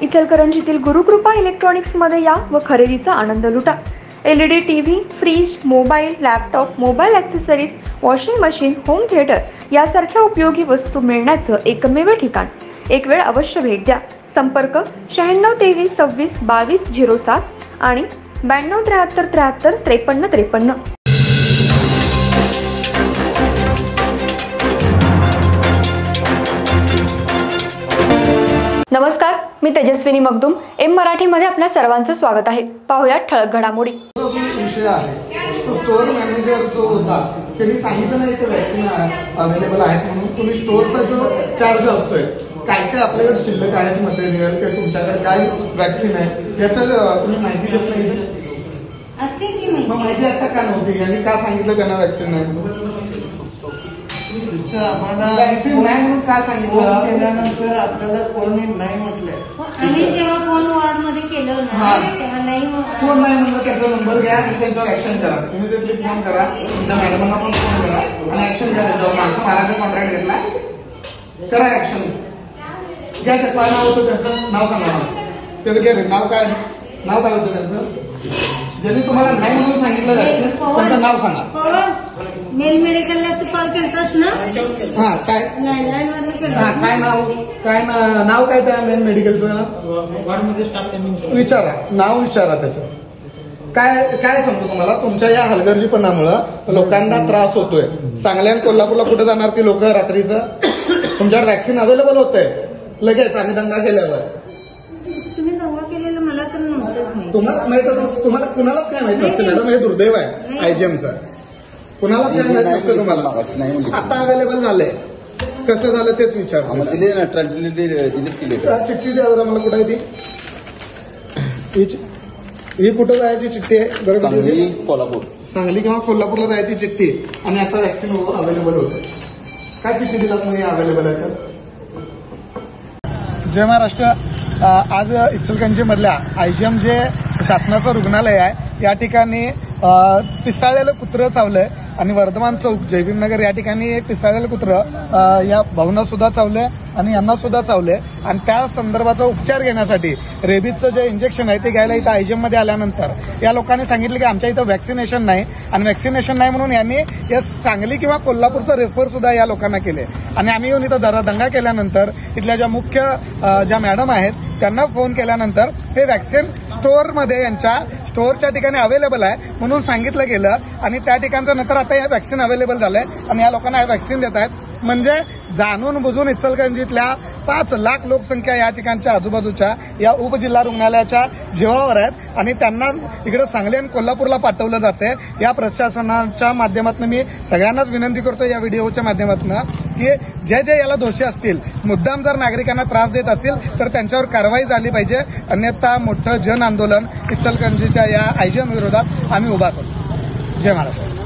इचलकरंजीतील गुरुकृपा इलेक्ट्रॉनिक्समध्ये या व खरेदीचा आनंद लुटा। LED TV, fridge, mobile, laptop, mobile accessories, washing machine, home theatre यासारख्या उपयोगी वस्तू मिळण्याचं एकमेव ठिकाण। एक वेळ अवश्य भेट द्या। संपर्क 96 23 26 22 07 आणि 92 73 73 53 53। नमस्कार, मी तेजस्विनी मगदूम। एम मराठीमध्ये आपल्या सर्वांचं स्वागत आहे। पाहूया ठळक घडामोडी। विषय आहे तो स्टोअर मॅनेजर जो होता त्यांनी सांगितलं नाही की वॅक्सिन अवेलेबल आहेत म्हणून। तुम्ही स्टोअरचा जो चार्ज असतोय, काय काय आपल्याकडे शिल्लक आहेत मटेरियल, किंवा तुमच्याकडे काय वॅक्सिन आहे याचं तुम्ही माहिती देत नाही असते की मग माहिती आता का नव्हती? यांनी का सांगितलं त्यांना वॅक्सिन नाही म्हणून? वॅक्सिन नाही म्हणून का सांगितलं? केल्यानंतर आपल्याला कोणी नाही म्हटलं। आम्ही जेव्हा फोन वॉर्ड मध्ये केलं ना तेव्हा नाही फोन नाही म्हणलं त्याचा नंबर घ्या आणि त्यांच्यावर ऍक्शन करा। तुम्ही जे फोन करा, तुमच्या मॅडमांना पण फोन करा आणि ऍक्शन घ्या त्याच्यावर। माणसं महाराजचा कॉन्ट्रॅक्ट घेतला, करा ऍक्शन घ्या। काय नाव होतं त्यांचं? नाव सांगा मला त्याचं. घ्या नाव काय होतं त्यांचं? ज्यांनी तुम्हाला नाही म्हणून सांगितलं वॅक्सिन त्यांचं नाव सांगा। मेल मेडिकलला तू कॉल केलतास ना? हा काय लँडलाईन वरनं केलं? काय नाव काय त्या मेन मेडिकलचं? विचारा, नाव विचारा त्याचं। काय सांगतो तुम्हाला, तुमच्या या हलगर्जीपणामुळे लोकांना त्रास होतोय। सांगली आणि कोल्हापूरला कुठे जाणार ती लोक रात्रीचं? तुमच्याकडे वॅक्सिन अवेलेबल होतंय लगेच आम्ही दंगा केल्यावर। तुम्ही दंगा केलेलं मला तर नव्हतंच माहिती। तुम्हाला माहित, तुम्हाला कुणालाच काय माहित नसतं मॅडम, हे दुर्दैव आहे आयजीएमचं। कुणालाच काय माहित नसतं तुम्हाला। आता अवेलेबल झालंय, कसं झालं तेच विचारलं। चिठ्ठी द्या जरा मला, कुठे आहे ती? ही कुठं जायची चिठ्ठी आहे? बरोबर, कोल्हापूर, सांगली किंवा कोल्हापूरला जायची चिठ्ठी आणि आता वॅक्सिन अवेलेबल होतं। काय चिठ्ठी दिला तुम्ही अवेलेबल आहे तर? जय महाराष्ट्र। आज इचलकरंजी मधल्या आयजीएम जे शासनाचं रुग्णालय आहे या ठिकाणी पिसाळलेलं कुत्रं चावलंय आणि वर्धमान चौक जयभीमनगर या ठिकाणी एक पिसाळलेलं कुत्रं या भाऊंना सुद्धा चावलंय आणि यांना सुद्धा चावलंय। आणि त्या संदर्भाचा उपचार घेण्यासाठी रेबीजचं जे इंजेक्शन आहे ते घ्यायला इथं आयजीएम मध्ये आल्यानंतर या लोकांनी सांगितलं की आमच्या इथं वॅक्सिनेशन नाही, आणि वॅक्सिनेशन नाही म्हणून यांनी या सांगली किंवा कोल्हापूरचं रेफर सुद्धा या लोकांना केले। आणि आम्ही येऊन इथं दंगा केल्यानंतर इथल्या ज्या मुख्य ज्या मॅडम आहेत त्यांना फोन केल्यानंतर हे वॅक्सिन स्टोअरमध्ये यांच्या स्टोअरच्या ठिकाणी अवेलेबल आहे म्हणून सांगितलं गेलं आणि त्या ठिकाणचं नंतर आता हे वॅक्सिन अवेलेबल झालंय आणि या लोकांना हे वॅक्सिन देत आहेत। म्हणजे जाणून बुजून इचलकरंजीतल्या 5 लाख लोकसंख्या या ठिकाणच्या आजूबाजूच्या या उपजिल्हा रुग्णालयाच्या जीवावर आहेत आणि त्यांना इकडे सांगली आणि कोल्हापूरला पाठवलं जाते। या प्रशासनाच्या माध्यमातून मी सगळ्यांनाच विनंती करतो या व्हिडिओच्या माध्यमातून की जे याला दोषी असतील, मुद्दाम जर नागरिकांना त्रास देत असतील तर त्यांच्यावर कारवाई झाली पाहिजे, अन्यथा मोठं जन आंदोलन इचलकरंजीच्या या आयजीएम विरोधात आम्ही उभा करू। जय महाराष्ट्र।